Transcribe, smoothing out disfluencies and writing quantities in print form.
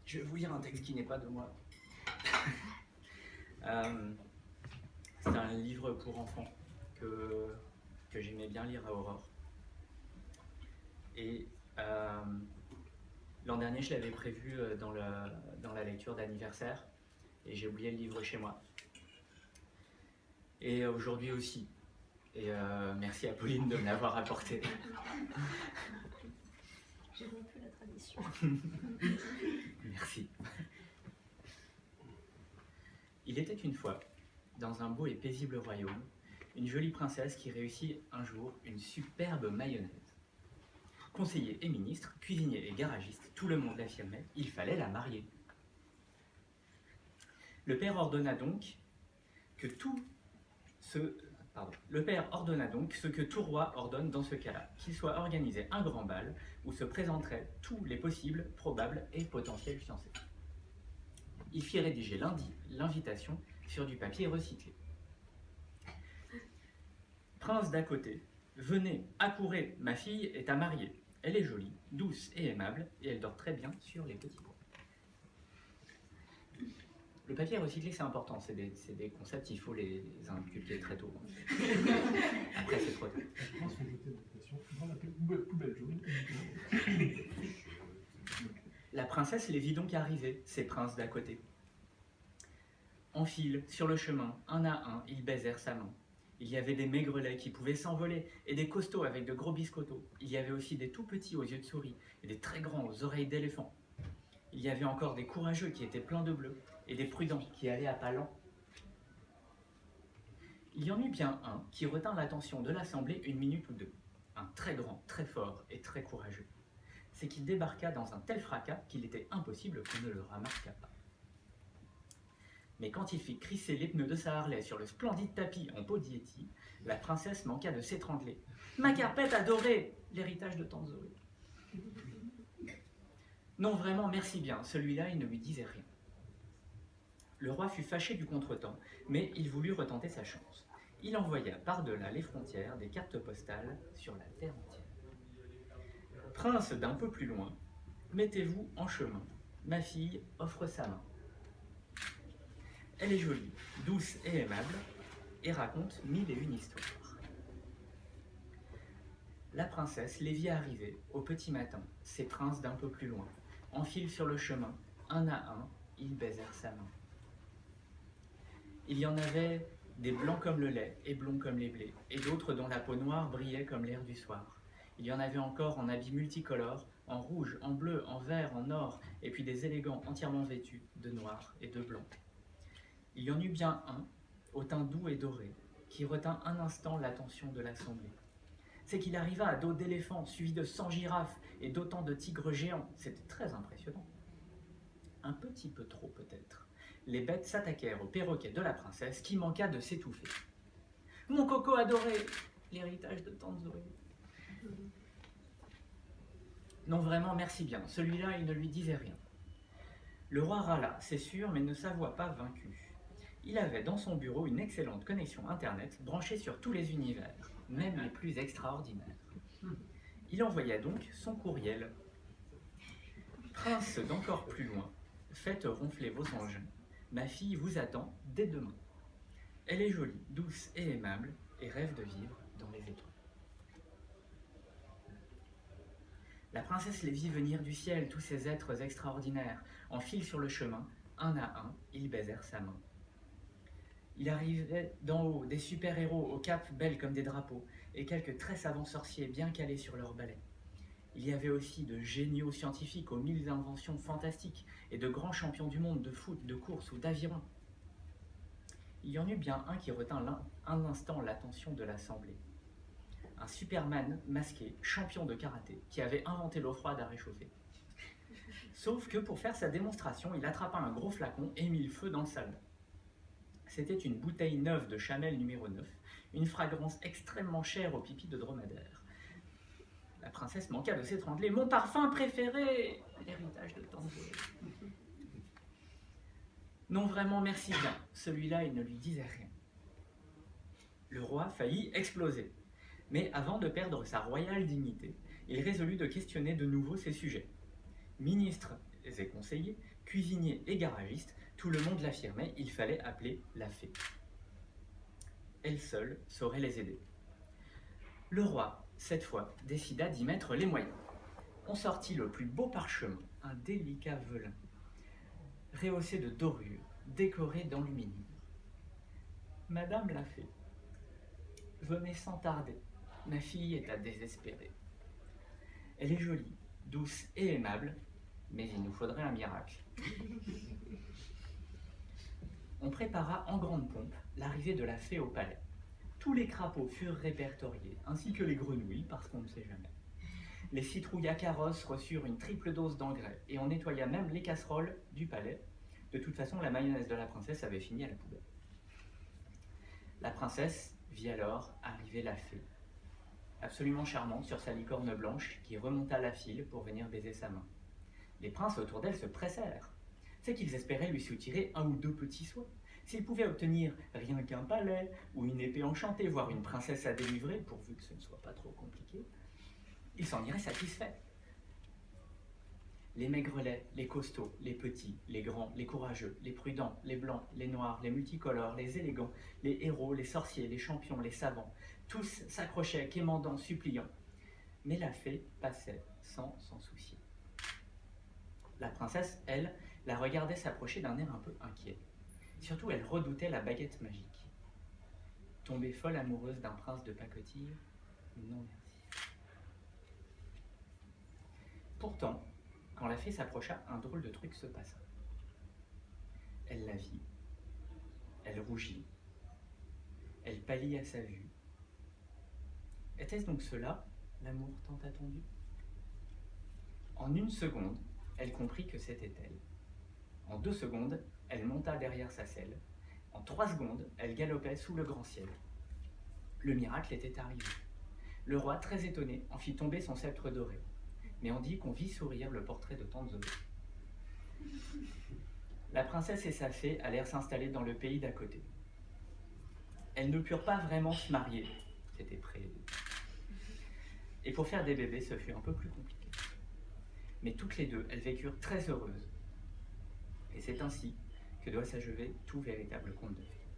Je vais vous lire un texte qui n'est pas de moi. C'est un livre pour enfants que j'aimais bien lire à Aurore. Et l'an dernier, je l'avais prévu dans la lecture d'anniversaire et j'ai oublié le livre chez moi. Et aujourd'hui aussi. Et merci à Pauline de me l'avoir apporté. J'ai rompu la tradition. Merci. Il était une fois, dans un beau et paisible royaume, une jolie princesse qui réussit un jour une superbe mayonnaise. Conseiller et ministre, cuisinier et garagiste, tout le monde l'affirmait, il fallait la marier. Le père ordonna donc ce que tout roi ordonne dans ce cas-là, qu'il soit organisé un grand bal où se présenteraient tous les possibles, probables et potentiels fiancés. Il fit rédiger l'invitation sur du papier recyclé. Prince d'à côté, venez, accourez, ma fille est à marier. Elle est jolie, douce et aimable, et elle dort très bien sur les petits pois. Le papier recyclé, c'est important, c'est des concepts, il faut les inculquer très tôt. Après, c'est trop tard. Je pense qu'on jetait l'invitation dans la poubelle jaune. La princesse les vit donc arriver, ces princes d'à côté. En file, sur le chemin, un à un, ils baisèrent sa main. Il y avait des maigrelets qui pouvaient s'envoler, et des costauds avec de gros biscottos. Il y avait aussi des tout petits aux yeux de souris, et des très grands aux oreilles d'éléphant. Il y avait encore des courageux qui étaient pleins de bleu, et des prudents qui allaient à pas lents. Il y en eut bien un qui retint l'attention de l'assemblée une minute ou deux. Un très grand, très fort et très courageux. C'est qu'il débarqua dans un tel fracas qu'il était impossible qu'on ne le remarquât pas. Mais quand il fit crisser les pneus de sa Harley sur le splendide tapis en peau d'Yéti, la princesse manqua de s'étrangler. « Ma carpette adorée !» L'héritage de tante Zoé. Non, vraiment, merci bien, celui-là, il ne lui disait rien. Le roi fut fâché du contretemps, mais il voulut retenter sa chance. Il envoya par-delà les frontières des cartes postales sur la terre entière. Prince d'un peu plus loin, mettez-vous en chemin. Ma fille offre sa main. Elle est jolie, douce et aimable, et raconte 1001 histoires. La princesse les vit arriver au petit matin, ces princes d'un peu plus loin. Enfilent sur le chemin, un à un, ils baisèrent sa main. Il y en avait des blancs comme le lait et blonds comme les blés, et d'autres dont la peau noire brillait comme l'air du soir. Il y en avait encore en habits multicolores, en rouge, en bleu, en vert, en or, et puis des élégants entièrement vêtus de noir et de blanc. Il y en eut bien un, au teint doux et doré, qui retint un instant l'attention de l'assemblée. C'est qu'il arriva à dos d'éléphant, suivi de 100 girafes et d'autant de tigres géants. C'était très impressionnant. Un petit peu trop peut-être. Les bêtes s'attaquèrent au perroquet de la princesse qui manqua de s'étouffer. « Mon coco adoré !» L'héritage de tante Zoé. Non, vraiment, merci bien. Celui-là, il ne lui disait rien. Le roi râla, c'est sûr, mais ne s'avoua pas vaincu. Il avait dans son bureau une excellente connexion Internet branchée sur tous les univers, même les plus extraordinaires. Il envoya donc son courriel. Prince d'encore plus loin, faites ronfler vos engins. Ma fille vous attend dès demain. Elle est jolie, douce et aimable, et rêve de vivre dans les étoiles. La princesse les vit venir du ciel, tous ces êtres extraordinaires. En file sur le chemin, un à un, ils baisèrent sa main. Il arrivait d'en haut des super-héros aux capes belles comme des drapeaux, et quelques très savants sorciers bien calés sur leurs balais. Il y avait aussi de géniaux scientifiques aux 1000 inventions fantastiques, et de grands champions du monde de foot, de course ou d'aviron. Il y en eut bien un qui retint un instant l'attention de l'assemblée. Un Superman masqué, champion de karaté, qui avait inventé l'eau froide à réchauffer. Sauf que pour faire sa démonstration, il attrapa un gros flacon et mit le feu dans le salon. C'était une bouteille neuve de Chanel numéro 9, une fragrance extrêmement chère au pipi de dromadaire. La princesse manqua de s'étrangler. « Mon parfum préféré !» L'héritage de tante Zoé. Non, vraiment, merci bien. Celui-là, il ne lui disait rien. Le roi faillit exploser. Mais avant de perdre sa royale dignité, il résolut de questionner de nouveau ses sujets. Ministres et conseillers, cuisiniers et garagistes, tout le monde l'affirmait, il fallait appeler la fée. Elle seule saurait les aider. Le roi, cette fois, décida d'y mettre les moyens. On sortit le plus beau parchemin, un délicat velin, rehaussé de dorures, décoré d'enluminure. Madame la fée, venez sans tarder, ma fille est à désespérer. Elle est jolie, douce et aimable, mais il nous faudrait un miracle. On prépara en grande pompe l'arrivée de la fée au palais. Tous les crapauds furent répertoriés, ainsi que les grenouilles, parce qu'on ne sait jamais. Les citrouilles à carrosse reçurent une triple dose d'engrais, et on nettoya même les casseroles du palais. De toute façon, la mayonnaise de la princesse avait fini à la poubelle. La princesse vit alors arriver la fée, absolument charmante sur sa licorne blanche, qui remonta la file pour venir baiser sa main. Les princes autour d'elle se pressèrent. C'est qu'ils espéraient lui soutirer un ou deux petits soins. S'ils pouvaient obtenir rien qu'un palais, ou une épée enchantée, voire une princesse à délivrer, pourvu que ce ne soit pas trop compliqué, ils s'en iraient satisfaits. Les maigrelets, les costauds, les petits, les grands, les courageux, les prudents, les blancs, les noirs, les multicolores, les élégants, les héros, les sorciers, les champions, les savants, tous s'accrochaient, quémandant, suppliant. Mais la fée passait sans s'en soucier. La princesse, elle, la regardait s'approcher d'un air un peu inquiet. Surtout, elle redoutait la baguette magique. Tombée folle amoureuse d'un prince de pacotille, non merci. Pourtant, quand la fée s'approcha, un drôle de truc se passa. Elle la vit, elle rougit, elle pâlit à sa vue. Était-ce donc cela, l'amour tant attendu? En une seconde, elle comprit que c'était elle. En 2 secondes, elle monta derrière sa selle. En 3 secondes, elle galopait sous le grand ciel. Le miracle était arrivé. Le roi, très étonné, en fit tomber son sceptre doré. Mais on dit qu'on vit sourire le portrait de tante Zoé. La princesse et sa fée allèrent s'installer dans le pays d'à côté. Elles ne purent pas vraiment se marier, c'était prévu. Et pour faire des bébés, ce fut un peu plus compliqué. Mais toutes les deux, elles vécurent très heureuses. Et c'est ainsi que doit s'achever tout véritable conte de fées.